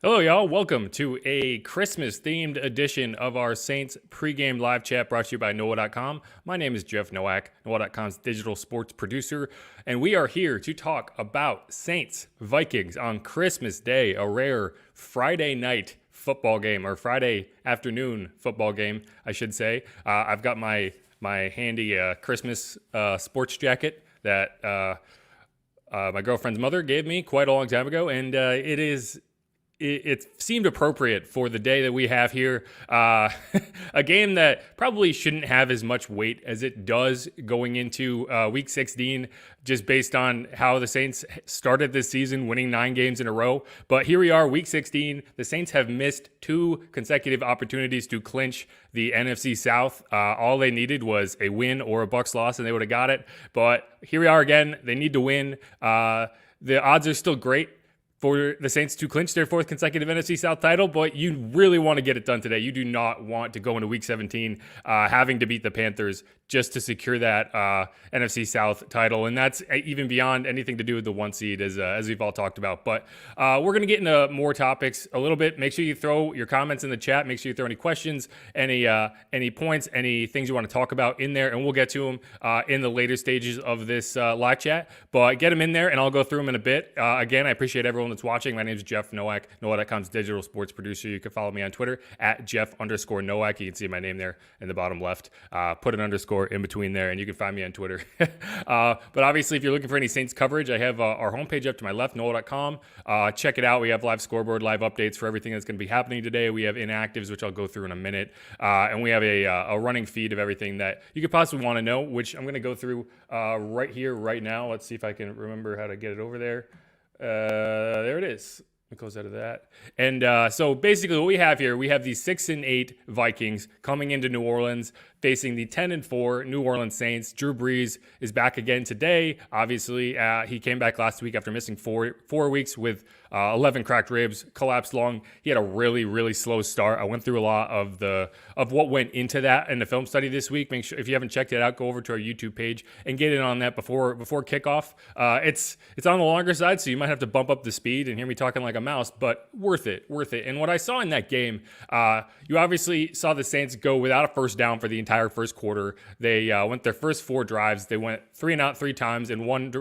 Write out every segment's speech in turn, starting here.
Hello, y'all. Welcome to a Christmas-themed edition of our Saints pregame live chat brought to you by NOLA.com. My name is Jeff Nowak, NOLA.com's digital sports producer, and we are here to talk about Saints Vikings on Christmas Day, a rare Friday night football game, or Friday afternoon football game, I should say. I've got my handy Christmas sports jacket that my girlfriend's mother gave me quite a long time ago, and it seemed appropriate for the day that we have here. A game that probably shouldn't have as much weight as it does going into Week 16, just based on how the Saints started this season, winning 9 games in a row. But here we are, Week 16. The Saints have missed 2 consecutive opportunities to clinch the NFC South. All they needed was a win or a Bucs loss, and they would have got it. But here we are again. They need to win. The odds are still great for the Saints to clinch their 4th consecutive NFC South title, but you really want to get it done today. You do not want to go into Week 17 having to beat the Panthers just to secure that NFC South title, and that's even beyond anything to do with the 1 seed, as we've all talked about. But we're going to get into more topics a little bit. Make sure you throw your comments in the chat. Make sure you throw any questions, any points, any things you want to talk about in there, and we'll get to them in the later stages of this live chat. But get them in there, and I'll go through them in a bit. Again, I appreciate everyone that's watching. My name is Jeff Nowak, NOLA.com's digital sports producer. You can follow me on Twitter at Jeff_Nowak. You can see my name there in the bottom left. Put an underscore in between there, and you can find me on Twitter. But obviously, if you're looking for any Saints coverage, I have our homepage up to my left, NOLA.com. Check it out. We have live scoreboard, live updates for everything that's going to be happening today. We have inactives, which I'll go through in a minute. And we have a running feed of everything that you could possibly want to know, which I'm going to go through right here, right now. Let's see if I can remember how to get it over there. There it is. Let me close out of that. And so basically what we have here, we have the 6-8 Vikings coming into New Orleans, facing the 10-4 New Orleans Saints. Drew Brees is back again today. Obviously, he came back last week after missing four weeks with 11 cracked ribs, collapsed lung. He had a really, really slow start. I went through a lot of what went into that in the film study this week. Make sure, if you haven't checked it out, go over to our YouTube page and get in on that before kickoff. It's on the longer side, so you might have to bump up the speed and hear me talking like a mouse, but worth it. And what I saw in that game, you obviously saw the Saints go without a first down for the entire first quarter. They went their first 4 drives. They went 3 and out 3 times, and one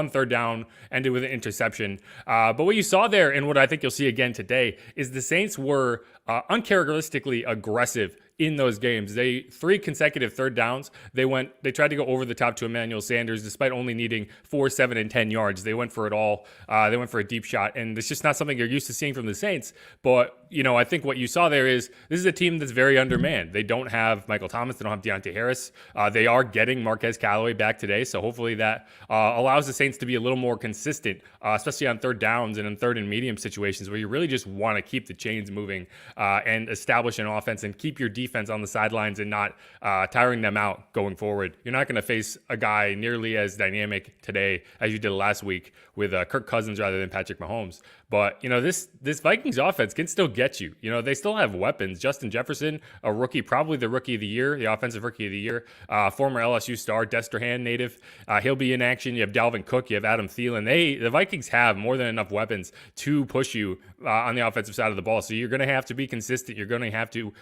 third down ended with an interception. But what you saw there, and what I think you'll see again today, is the Saints were uncharacteristically aggressive in those games. 3 consecutive third downs. They tried to go over the top to Emmanuel Sanders despite only needing 4, 7, and 10 yards. They went for it all. They went for a deep shot, and it's just not something you're used to seeing from the Saints. But I think what you saw there is this is a team that's very undermanned. They don't have Michael Thomas. They don't have Deontay Harris. They are getting Marquez Callaway back today, so hopefully that allows the Saints to be a little more consistent, especially on third downs and in third and medium situations where you really just want to keep the chains moving and establish an offense and keep your defense on the sidelines and not tiring them out going forward. You're not going to face a guy nearly as dynamic today as you did last week with Kirk Cousins rather than Patrick Mahomes. But, this Vikings offense can still get you. They still have weapons. Justin Jefferson, a rookie, probably the rookie of the year, the offensive rookie of the year, former LSU star, Destrehan native. He'll be in action. You have Dalvin Cook. You have Adam Thielen. The Vikings have more than enough weapons to push you on the offensive side of the ball. So you're going to have to be consistent. You're going to have to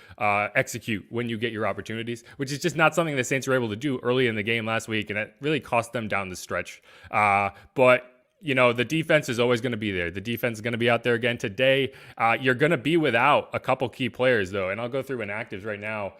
execute when you get your opportunities, which is just not something the Saints were able to do early in the game last week, and it really cost them down the stretch. But the defense is always going to be there. The defense is going to be out there again today. You're going to be without a couple key players, though, and I'll go through inactives right now.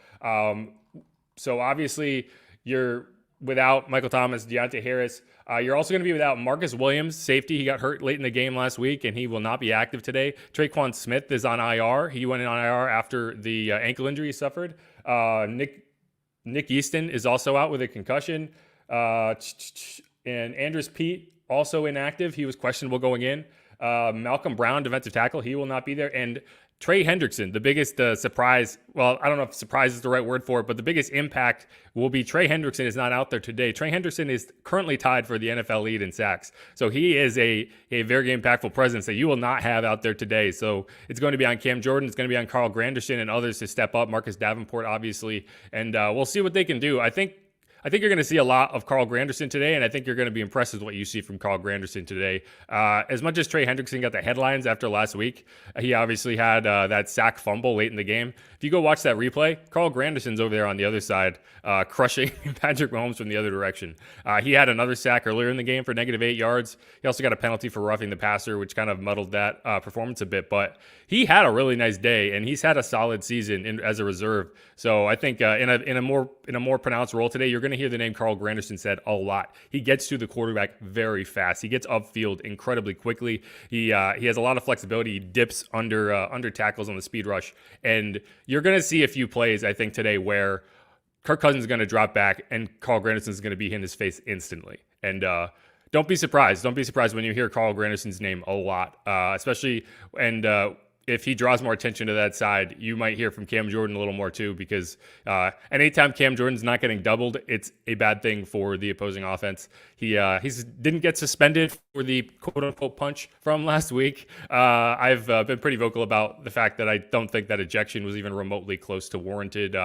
So obviously, you're without Michael Thomas, Deontay Harris. You're also going to be without Marcus Williams, safety. He got hurt late in the game last week, and he will not be active today. Traquan Smith is on IR. He went in on IR after the ankle injury he suffered. Nick Easton is also out with a concussion. And Andrus Peat, also inactive. He was questionable going in. Malcolm Brown, defensive tackle, he will not be there. And Trey Hendrickson, the biggest surprise, well, I don't know if surprise is the right word for it, but the biggest impact will be Trey Hendrickson is not out there today. Trey Hendrickson is currently tied for the NFL lead in sacks. So he is a very impactful presence that you will not have out there today. So it's going to be on Cam Jordan. It's going to be on Carl Granderson and others to step up. Marcus Davenport, obviously. And we'll see what they can do. I think I think you're going to see a lot of Carl Granderson today, and I think you're going to be impressed with what you see from Carl Granderson today. As much as Trey Hendrickson got the headlines after last week, he obviously had that sack fumble late in the game. If you go watch that replay, Carl Granderson's over there on the other side, crushing Patrick Mahomes from the other direction. He had another sack earlier in the game for -8 yards. He also got a penalty for roughing the passer, which kind of muddled that performance a bit. But he had a really nice day, and he's had a solid season as a reserve. So I think in a more pronounced role today, you're going to hear the name Carl Granderson said a lot. He gets to the quarterback very fast. He gets upfield incredibly quickly. He has a lot of flexibility. He dips under tackles on the speed rush, and you're going to see a few plays, I think, today where Kirk Cousins is going to drop back and Carl Granderson is going to be in his face instantly. And don't be surprised. Don't be surprised when you hear Carl Granderson's name a lot, especially if he draws more attention to that side, you might hear from Cam Jordan a little more too, because anytime Cam Jordan's not getting doubled, it's a bad thing for the opposing offense. He didn't get suspended for the quote-unquote punch from last week. I've been pretty vocal about the fact that I don't think that ejection was even remotely close to warranted.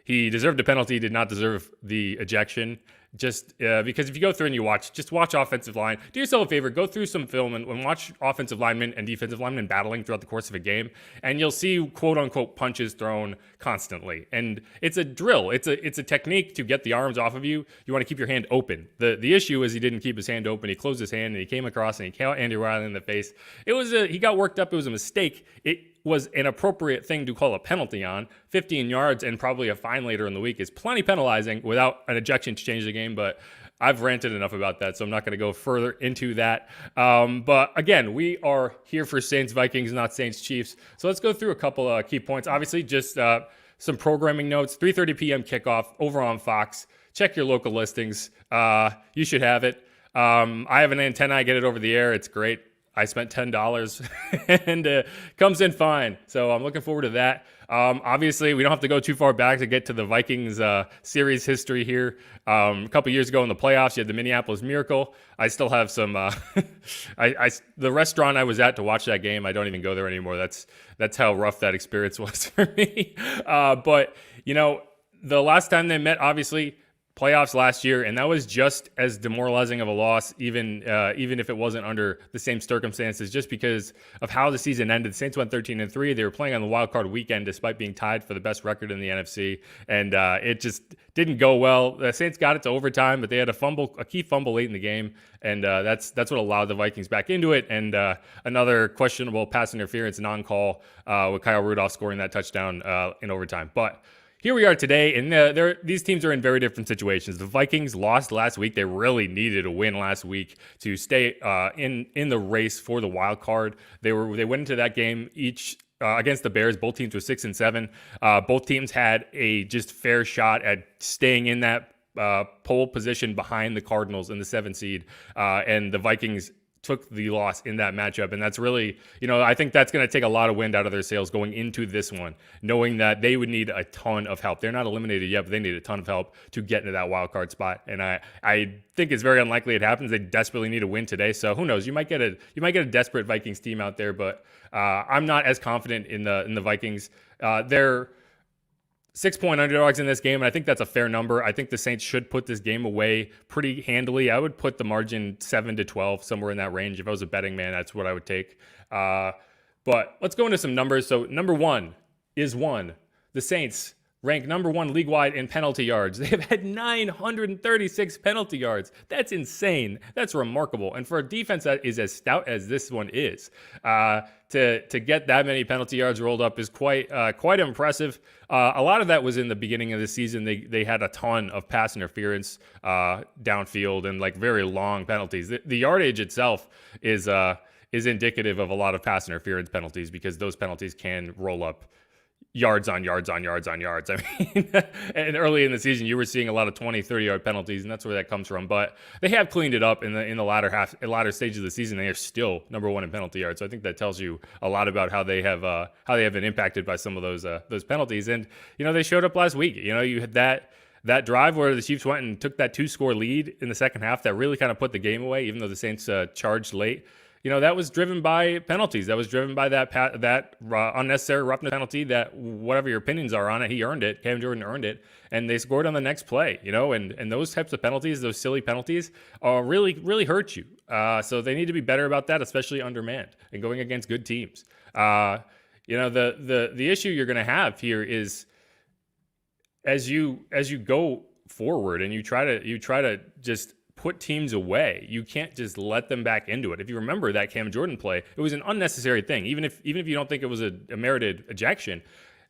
He deserved a penalty, did not deserve the ejection. Just because if you go through and you watch offensive line, do yourself a favor, go through some film and watch offensive linemen and defensive linemen battling throughout the course of a game, and you'll see quote unquote punches thrown constantly. And it's a drill. It's a technique to get the arms off of you. You want to keep your hand open. The issue is he didn't keep his hand open. He closed his hand and he came across and he caught Andy Riley in the face. He got worked up. It was a mistake. It was an appropriate thing to call a penalty on. 15 yards and probably a fine later in the week is plenty penalizing without an ejection to change the game, but I've ranted enough about that, so I'm not going to go further into that. But again, we are here for Saints Vikings, not Saints Chiefs. So let's go through a couple key points. Obviously, just some programming notes. 3:30 p.m. kickoff over on Fox. Check your local listings. You should have it. I have an antenna. I get it over the air. It's great. I spent $10 and comes in fine. So I'm looking forward to that. Obviously, we don't have to go too far back to get to the Vikings series history here. A couple years ago in the playoffs, you had the Minneapolis Miracle. I still have some. The restaurant I was at to watch that game, I don't even go there anymore. That's how rough that experience was for me. But the last time they met, obviously, playoffs last year, and that was just as demoralizing of a loss, even if it wasn't under the same circumstances, just because of how the season ended. The Saints went 13-3. They were playing on the wild card weekend despite being tied for the best record in the NFC, and it just didn't go well. The Saints got it to overtime, but they had a key fumble late in the game, and that's what allowed the Vikings back into it. And another questionable pass interference non-call with Kyle Rudolph scoring that touchdown in overtime. But here we are today, and these teams are in very different situations. The Vikings lost last week. They really needed a win last week to stay in the race for the wild card. They went into that game against the Bears. Both teams were 6-7. Both teams had a just fair shot at staying in that pole position behind the Cardinals in the 7th seed, and the Vikings took the loss in that matchup. And that's really, I think that's going to take a lot of wind out of their sails going into this one, knowing that they would need a ton of help. They're not eliminated yet, but they need a ton of help to get into that wild card spot. And I think it's very unlikely it happens. They desperately need a win today. So who knows? You might get a desperate Vikings team out there, but I'm not as confident in the Vikings. They're 6-point underdogs in this game, and I think that's a fair number. I think the Saints should put this game away pretty handily. I would put the margin 7-12, somewhere in that range. If I was a betting man, that's what I would take. But let's go into some numbers. So number one is the Saints rank number one league-wide in penalty yards. They have had 936 penalty yards. That's insane. That's remarkable. And for a defense that is as stout as this one is, to get that many penalty yards rolled up is quite impressive. A lot of that was in the beginning of the season. They had a ton of pass interference downfield and very long penalties. The yardage itself is indicative of a lot of pass interference penalties, because those penalties can roll up yards on yards on yards on yards. I mean, and early in the season, you were seeing a lot of 20, 30-yard penalties, and that's where that comes from. But they have cleaned it up in the latter stages of the season. They are still number one in penalty yards. So I think that tells you a lot about how they have been impacted by some of those penalties. And they showed up last week. You had that drive where the Chiefs went and took that 2-score lead in the second half that really kind of put the game away, even though the Saints charged late. that was driven by penalties. That was driven by that unnecessary roughness penalty that, whatever your opinions are on it, he earned it. Cam Jordan earned it. And they scored on the next play, and those types of penalties, those silly penalties, really, really hurt you. So they need to be better about that, especially undermanned and going against good teams. The issue you're going to have here is as you go forward and you try to just put teams away, you can't just let them back into it. If you remember that Cam Jordan play, it was an unnecessary thing. Even if you don't think it was a merited ejection,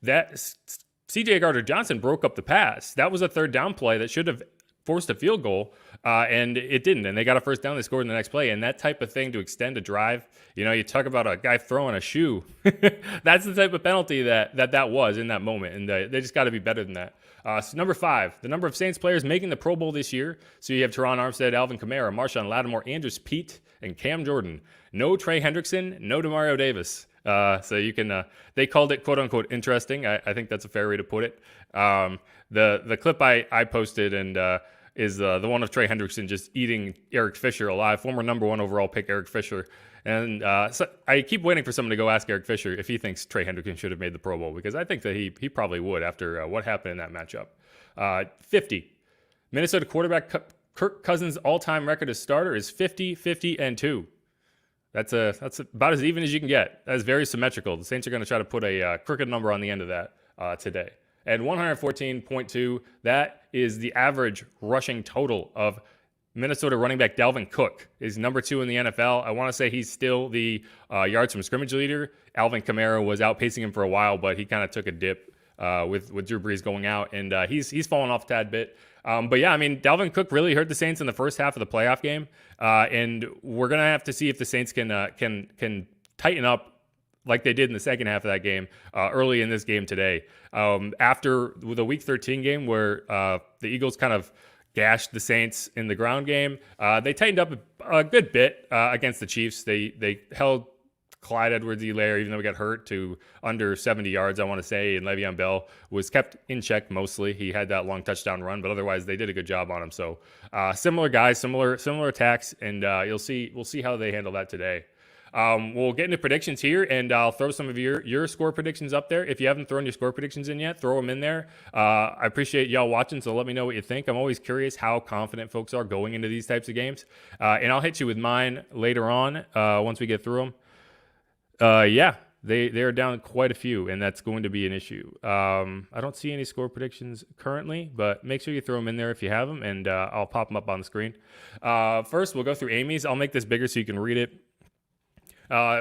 that CJ Gardner-Johnson broke up the pass. That was a third down play that should have forced a field goal, and it didn't. And they got a first down. They scored in the next play. And that type of thing to extend a drive, you talk about a guy throwing a shoe. That's the type of penalty that was in that moment. And they just got to be better than that. So number 5, the number of Saints players making the Pro Bowl this year. So you have Teron Armstead, Alvin Kamara, Marshawn Lattimore, Andrews Pete, and Cam Jordan. No Trey Hendrickson, no Demario Davis. So you can, they called it quote unquote interesting. I think that's a fair way to put it. The clip I posted is the one of Trey Hendrickson just eating Eric Fisher alive, former number 1 overall pick Eric Fisher. And so I keep waiting for someone to go ask Eric Fisher if he thinks Trey Hendrickson should have made the Pro Bowl, because I think that he probably would after what happened in that matchup. 50. Minnesota quarterback Kirk Cousins' all-time record as starter is 50-50-2. That's about as even as you can get. That is very symmetrical. The Saints are going to try to put a crooked number on the end of that today. And 114.2, that is the average rushing total of Minnesota running back Dalvin Cook, is number 2 in the NFL. I want to say he's still the yards from scrimmage leader. Alvin Kamara was outpacing him for a while, but he kind of took a dip with Drew Brees going out, and he's fallen off a tad bit. But yeah, I mean, Dalvin Cook really hurt the Saints in the first half of the playoff game, and we're gonna have to see if the Saints can tighten up like they did in the second half of that game early in this game today. After the Week 13 game where the Eagles kind of gashed the Saints in the ground game, they tightened up a good bit against the Chiefs. They held Clyde Edwards-Helaire, even though he got hurt, to under 70 yards, I want to say, and Le'Veon Bell was kept in check mostly. He had that long touchdown run, but otherwise they did a good job on him. So similar guys, similar attacks, and we'll see how they handle that today. We'll get into predictions here, and I'll throw some of your score predictions up there. If you haven't thrown your score predictions in yet, throw them in there. I appreciate y'all watching, so let me know what you think. I'm always curious how confident folks are going into these types of games, and I'll hit you with mine later on once we get through them. Yeah, they're down quite a few, and that's going to be an issue. I don't see any score predictions currently, but make sure you throw them in there if you have them, and I'll pop them up on the screen. First, we'll go through Amy's. I'll make this bigger so you can read it.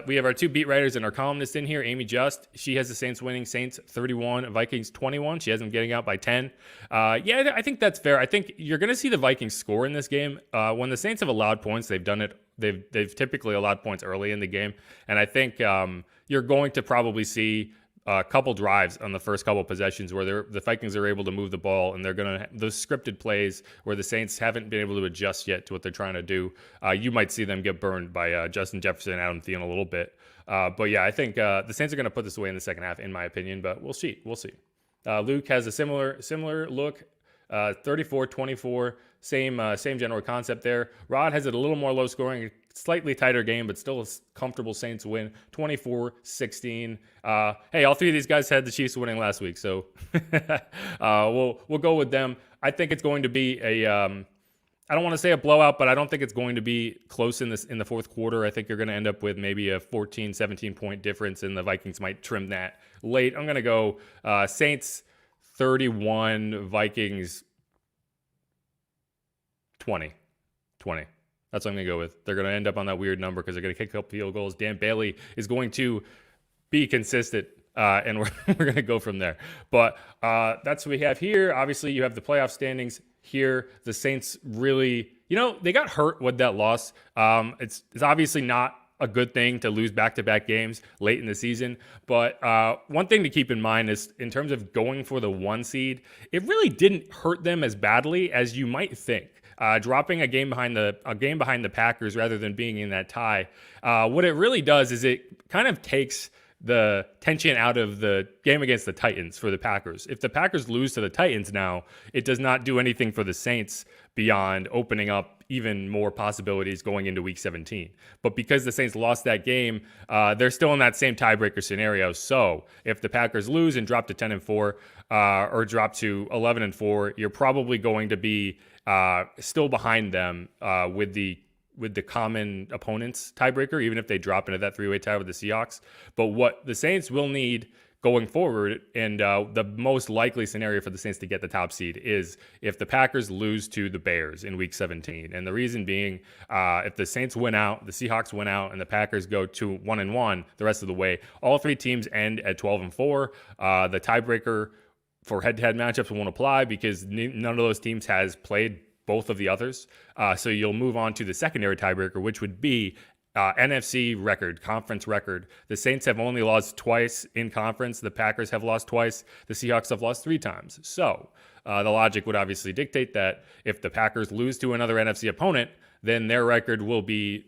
We have our 2 beat writers and our columnist in here. Amy Just, she has the Saints winning, Saints 31, Vikings 21. She has them getting out by 10. Yeah, I think that's fair. I think you're going to see the Vikings score in this game. When the Saints have allowed points, they've done it. They've typically allowed points early in the game, and I think you're going to probably see a couple drives on the first couple possessions where the Vikings are able to move the ball, and they're going to those scripted plays where the Saints haven't been able to adjust yet to what they're trying to do. You might see them get burned by Justin Jefferson and Adam Thielen a little bit. But yeah, I think the Saints are going to put this away in the second half, in my opinion, but we'll see. Luke has a similar look. 34-24, same general concept there. Rod has it a little more low scoring, slightly tighter game, but still a comfortable Saints win, 24-16. Hey, all 3 of these guys had the Chiefs winning last week, so we'll go with them. I think it's going to be I don't want to say a blowout, but I don't think it's going to be close in the fourth quarter. I think you're going to end up with maybe a 14, 17-point difference, and the Vikings might trim that late. I'm going to go Saints 31, Vikings 20. That's what I'm going to go with. They're going to end up on that weird number because they're going to kick up field goals. Dan Bailey is going to be consistent, and we're going to go from there. But that's what we have here. Obviously, you have the playoff standings here. The Saints really, they got hurt with that loss. It's obviously not a good thing to lose back-to-back games late in the season. But one thing to keep in mind is in terms of going for the 1 seed, it really didn't hurt them as badly as you might think. Dropping a game behind the Packers rather than being in that tie. What it really does is it kind of takes the tension out of the game against the Titans for the Packers. If the Packers lose to the Titans now, it does not do anything for the Saints beyond opening up even more possibilities going into week 17. But because the Saints lost that game, they're still in that same tiebreaker scenario. So if the Packers lose and drop to 10-4 or drop to 11-4, you're probably going to be still behind them with the common opponents tiebreaker, even if they drop into that three-way tie with the Seahawks. But what the Saints will need going forward, and the most likely scenario for the Saints to get the top seed is if the Packers lose to the Bears in week 17. And the reason being, if the Saints win out, the Seahawks win out, and the Packers go to 1-1 the rest of the way, all three teams end at 12-4. The tiebreaker for head-to-head matchups won't apply because none of those teams has played both of the others. So you'll move on to the secondary tiebreaker, which would be NFC record, conference record. The Saints have only lost twice in conference. The Packers have lost twice. The Seahawks have lost 3 times. So the logic would obviously dictate that if the Packers lose to another NFC opponent, then their record will be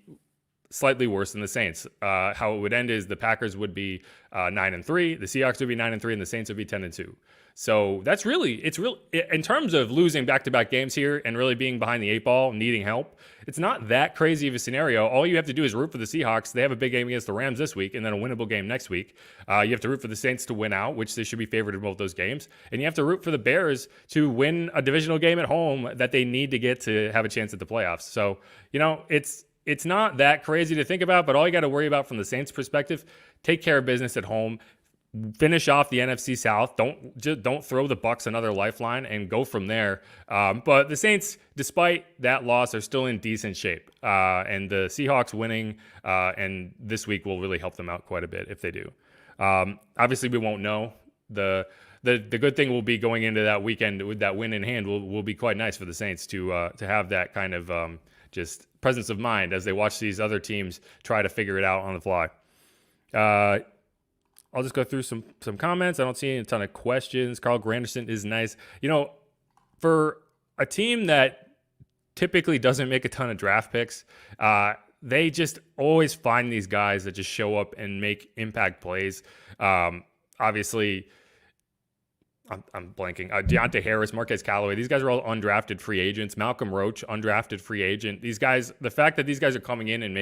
slightly worse than the Saints. How it would end is the Packers would be 9-3, the Seahawks would be 9-3, and the Saints would be 10-2. So that's it's real in terms of losing back-to-back games here and really being behind the 8 ball, needing help. It's not that crazy of a scenario. All you have to do is root for the Seahawks. They have a big game against the Rams this week and then a winnable game next week. You have to root for the Saints to win out, which they should be favored in both those games. And you have to root for the Bears to win a divisional game at home that they need to get to have a chance at the playoffs. So, it's not that crazy to think about, but all you got to worry about from the Saints' perspective, take care of business at home. Finish off the NFC South. Don't throw the Bucs another lifeline and go from there. But the Saints, despite that loss, are still in decent shape. And the Seahawks winning and this week will really help them out quite a bit if they do. Obviously, we won't know. The good thing will be going into that weekend with that win in hand will be quite nice for the Saints to have that kind of just presence of mind as they watch these other teams try to figure it out on the fly. I'll just go through some comments. I don't see a ton of questions. Carl Granderson is nice. For a team that typically doesn't make a ton of draft picks, they just always find these guys that just show up and make impact plays. Obviously, I'm blanking. Deontay Harris, Marquez Callaway, these guys are all undrafted free agents. Malcolm Roach, undrafted free agent. These guys, the fact that these guys are coming in and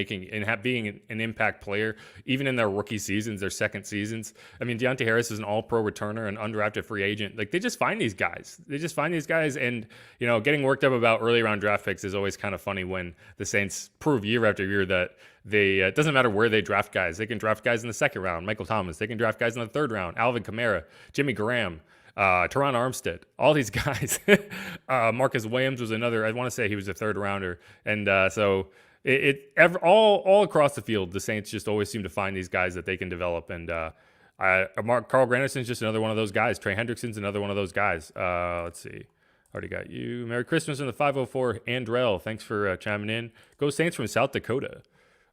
being an impact player, even in their rookie seasons, their second seasons. I mean, Deontay Harris is an all-pro returner, an undrafted free agent. Like, they just find these guys. And, getting worked up about early round draft picks is always kind of funny when the Saints prove year after year that it doesn't matter where they draft guys. They can draft guys in the second round, Michael Thomas. They can draft guys in the third round, Alvin Kamara, Jimmy Graham. Teron Armstead, all these guys. Marcus Williams was another. I want to say he was a third rounder, and so all across the field, the Saints just always seem to find these guys that they can develop. And Carl Granderson's just another one of those guys. Trey Hendrickson's another one of those guys. Let's see, already got you. Merry Christmas in the 504. Andrell, thanks for chiming in. Go Saints from South Dakota.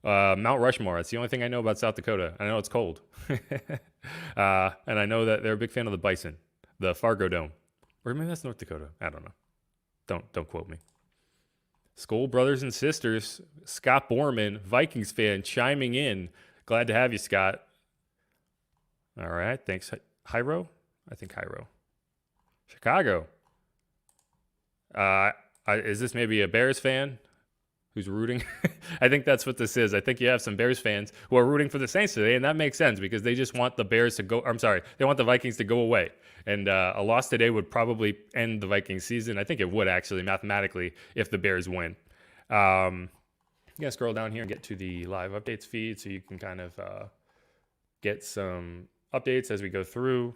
Mount Rushmore. That's the only thing I know about South Dakota. I know it's cold, and I know that they're a big fan of the Bison. The Fargo Dome. Or maybe that's North Dakota. I don't know. Don't quote me. Skull brothers and sisters. Scott Borman, Vikings fan, chiming in. Glad to have you, Scott. All right. Thanks. Hyro? I think Hyro. Chicago. Is this maybe a Bears fan who's rooting? I think that's what this is. I think you have some Bears fans who are rooting for the Saints today, and that makes sense because they just want the Bears to go. They want the Vikings to go away. And a loss today would probably end the Vikings season. I think it would actually mathematically if the Bears win. You gotta scroll down here and get to the live updates feed so you can kind of get some updates as we go through.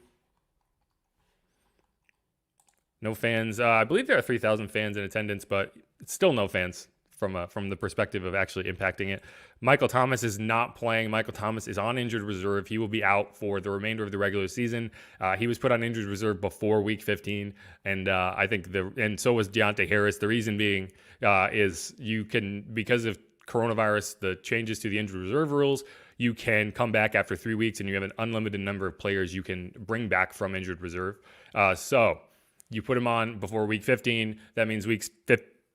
No fans. I believe there are 3,000 fans in attendance, but it's still no fans from the perspective of actually impacting it. Michael Thomas is not playing. Michael Thomas is on injured reserve. He will be out for the remainder of the regular season. He was put on injured reserve before week 15, and I think and so was Deontay Harris. The reason being is you can, because of coronavirus, the changes to the injured reserve rules, you can come back after 3 weeks, and you have an unlimited number of players you can bring back from injured reserve. So you put him on before week 15. That means weeks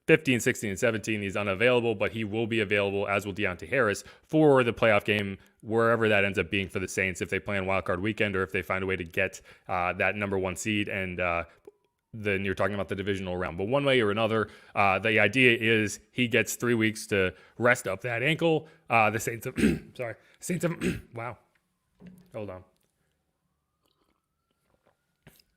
15, 16, and 17, he's unavailable, but he will be available, as will Deontay Harris, for the playoff game, wherever that ends up being for the Saints, if they play on Wild Card Weekend or if they find a way to get that number 1 seed and then you're talking about the divisional round. But one way or another, the idea is he gets 3 weeks to rest up that ankle. The Saints have, wow. Hold on.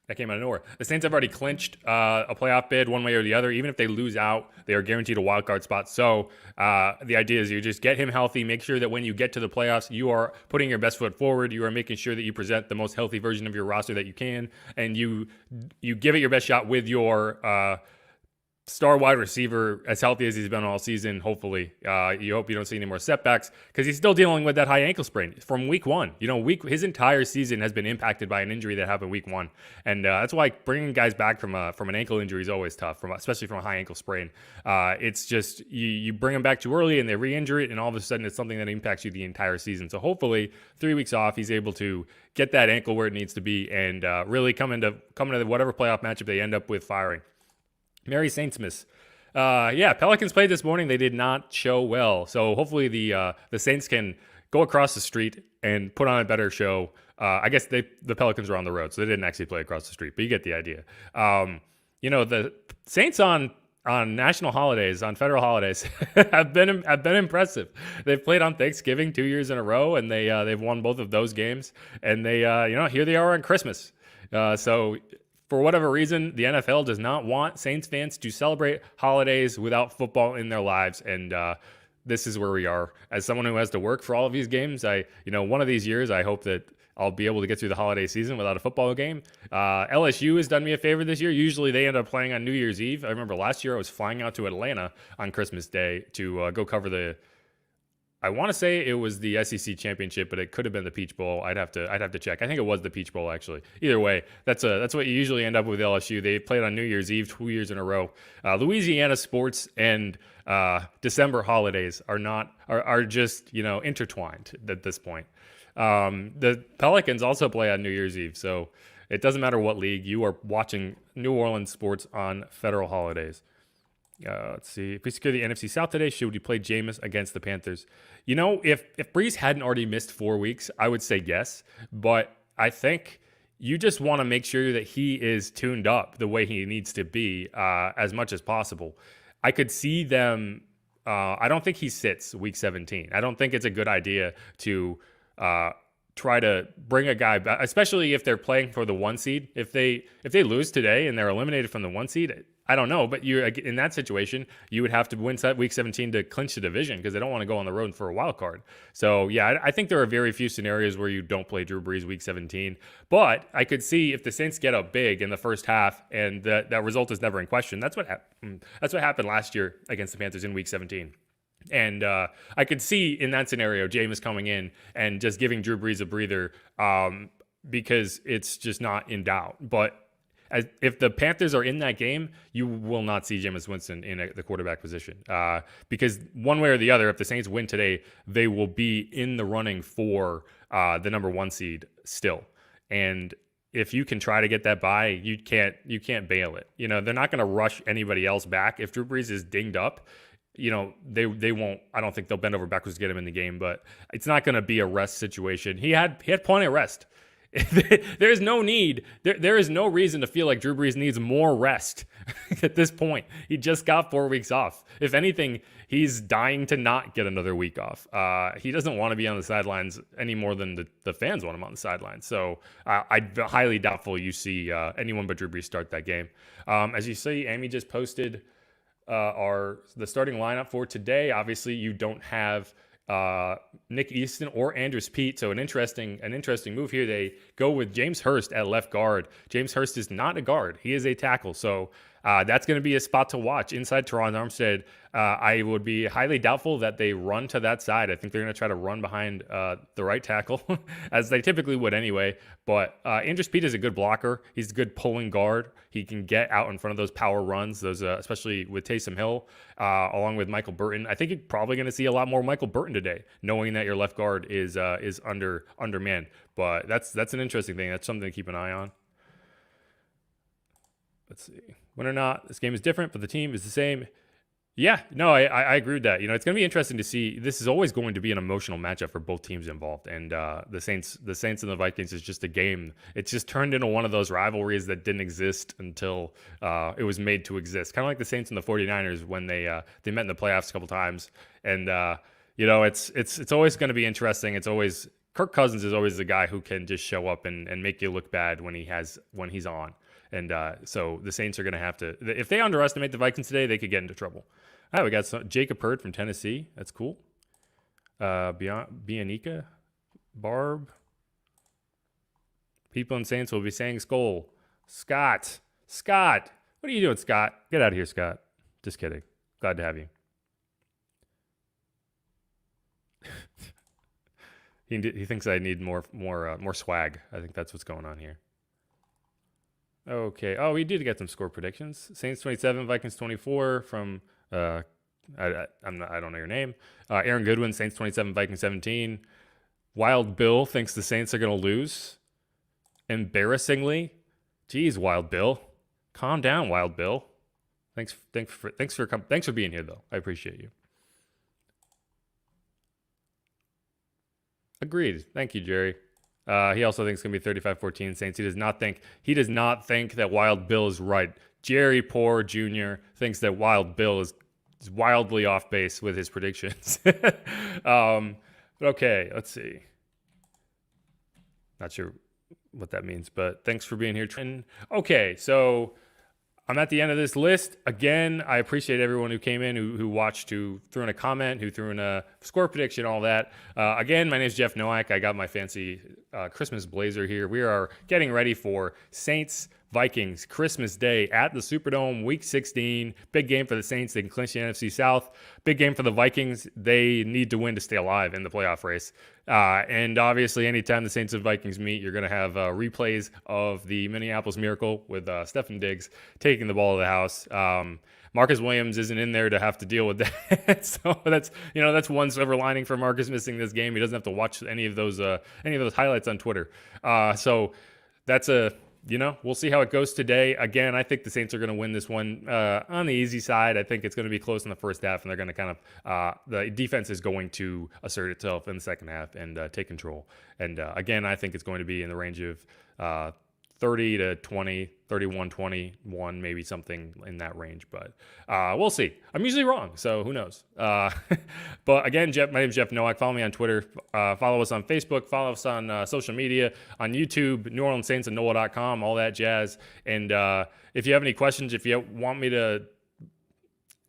That came out of nowhere. The Saints have already clinched a playoff bid one way or the other. Even if they lose out, they are guaranteed a wild card spot. So the idea is you just get him healthy, make sure that when you get to the playoffs, you are putting your best foot forward. You are making sure that you present the most healthy version of your roster that you can, and you give it your best shot with your star wide receiver as healthy as he's been all season. Hopefully, you hope you don't see any more setbacks because he's still dealing with that high ankle sprain from week one. His entire season has been impacted by an injury that happened week one, and that's why bringing guys back from an ankle injury is always tough, especially from a high ankle sprain. It's just you bring them back too early and they re-injure it, and all of a sudden it's something that impacts you the entire season. So hopefully, 3 weeks off, he's able to get that ankle where it needs to be and really come into whatever playoff matchup they end up with firing. Merry Saintsmas. Pelicans played this morning. They did not show well. So hopefully the Saints can go across the street and put on a better show. I guess the Pelicans were on the road, so they didn't actually play across the street, but you get the idea. The Saints on national holidays, on federal holidays, have been impressive. They've played on Thanksgiving 2 years in a row, and they've won both of those games. And they here they are on Christmas. So for whatever reason, the NFL does not want Saints fans to celebrate holidays without football in their lives, and this is where we are. As someone who has to work for all of these games, one of these years, I hope that I'll be able to get through the holiday season without a football game. LSU has done me a favor this year. Usually they end up playing on New Year's Eve. I remember last year I was flying out to Atlanta on Christmas Day to go cover I want to say it was the SEC championship, but it could have been the Peach Bowl. I'd have to check. I think it was the Peach Bowl, actually. Either way, that's what you usually end up with LSU. They played on New Year's Eve 2 years in a row. Louisiana sports and December holidays are just intertwined at this point. The Pelicans also play on New Year's Eve, so it doesn't matter what league you are watching. New Orleans sports on federal holidays. Let's see. If we secure the NFC South today, should we play Jameis against the Panthers? If Brees hadn't already missed 4 weeks, I would say yes. But I think you just want to make sure that he is tuned up the way he needs to be as much as possible. I could see them. I don't think he sits week 17. I don't think it's a good idea to try to bring a guy back, especially if they're playing for the 1 seed. If they lose today and they're eliminated from the 1 seed, I don't know, but in that situation, you would have to win week 17 to clinch the division because they don't want to go on the road for a wild card. So, yeah, I think there are very few scenarios where you don't play Drew Brees week 17. But I could see if the Saints get up big in the first half and that result is never in question. That's what happened last year against the Panthers in week 17. And I could see in that scenario, Jameis coming in and just giving Drew Brees a breather because it's just not in doubt. But if the Panthers are in that game, you will not see Jameis Winston in the quarterback position because one way or the other, if the Saints win today, they will be in the running for the number 1 seed still. And if you can try to get that bye, you can't bail it. They're not going to rush anybody else back. If Drew Brees is dinged up, they won't. I don't think they'll bend over backwards to get him in the game. But it's not going to be a rest situation. He had plenty of rest. There's no need. There is no reason to feel like Drew Brees needs more rest at this point. He just got 4 weeks off. If anything, he's dying to not get another week off. He doesn't want to be on the sidelines any more than the fans want him on the sidelines. So I'm highly doubtful you see anyone but Drew Brees start that game. As you see, Amy just posted the starting lineup for today. Obviously, you don't have Nick Easton or Andrus Peat. So an interesting move here. They go with James Hurst at left guard. James Hurst is not a guard. He is a tackle. So that's going to be a spot to watch inside Teron Armstead. I would be highly doubtful that they run to that side. I think they're going to try to run behind the right tackle, as they typically would anyway. But Andrus Peat is a good blocker. He's a good pulling guard. He can get out in front of those power runs, those especially with Taysom Hill, along with Michael Burton. I think you're probably going to see a lot more Michael Burton today, knowing that your left guard is undermanned. But that's an interesting thing. That's something to keep an eye on. Let's see. Win or not, this game is different, but the team is the same. Yeah, no, I agree with that. It's going to be interesting to see. This is always going to be an emotional matchup for both teams involved, and the Saints and the Vikings is just a game. It's just turned into one of those rivalries that didn't exist until it was made to exist. Kind of like the Saints and the 49ers when they met in the playoffs a couple times, and it's always going to be interesting. It's always Kirk Cousins is always the guy who can just show up and make you look bad when he's on. And so the Saints are going to have to, if they underestimate the Vikings today, they could get into trouble. All right, we got Jacob Hurd from Tennessee. That's cool. Bianica, Barb. People in Saints will be saying Skull. Scott. What are you doing, Scott? Get out of here, Scott. Just kidding. Glad to have you. He thinks I need more swag. I think that's what's going on here. Okay. Oh, we did get some score predictions. Saints 27, Vikings 24 from I don't know your name. Aaron Goodwin, Saints 27, Vikings 17. Wild Bill thinks the Saints are going to lose. Embarrassingly. Jeez, Wild Bill. Calm down, Wild Bill. Thanks for being here though. I appreciate you. Agreed. Thank you, Jerry. He also thinks it's going to be 35-14 Saints. He does not think that Wild Bill is right. Jerry Poor Jr. thinks that Wild Bill is wildly off base with his predictions. Okay, let's see. Not sure what that means, but thanks for being here. Okay, so I'm at the end of this list. Again, I appreciate everyone who came in, who watched, who threw in a comment, who threw in a score prediction, all that. Again, my name is Jeff Nowak. I got my fancy Christmas blazer here. We are getting ready for Saints Vikings Christmas Day at the Superdome, Week 16. Big game for the Saints. They can clinch the NFC South. Big game for the Vikings. They need to win to stay alive in the playoff race. And obviously, anytime the Saints and Vikings meet, you're going to have replays of the Minneapolis Miracle with Stefon Diggs taking the ball to the house. Marcus Williams isn't in there to have to deal with that. So that's one silver lining for Marcus missing this game. He doesn't have to watch any of those highlights on Twitter. So that's we'll see how it goes today. Again, I think the Saints are going to win this one on the easy side. I think it's going to be close in the first half, and they're going to kind of the defense is going to assert itself in the second half and take control. And again, I think it's going to be in the range of 30 to 20, 31, 21, maybe something in that range. But we'll see. I'm usually wrong, so who knows? But again, my name is Jeff Nowak. Follow me on Twitter. Follow us on Facebook. Follow us on social media, on YouTube, New Orleans Saints and NOLA.com, all that jazz. And if you have any questions, if you want me to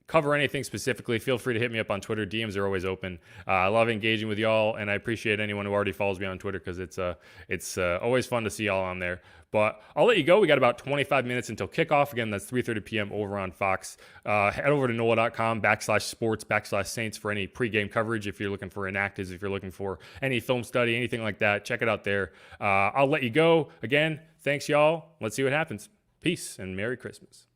cover anything specifically, feel free to hit me up on Twitter. DMs are always open. I love engaging with y'all, and I appreciate anyone who already follows me on Twitter because it's always fun to see y'all on there. But I'll let you go. We got about 25 minutes until kickoff. Again, that's 3:30 p.m. over on Fox. Head over to NOLA.com /sports/Saints for any pregame coverage. If you're looking for inactives, if you're looking for any film study, anything like that, check it out there. I'll let you go. Again, thanks, y'all. Let's see what happens. Peace and Merry Christmas.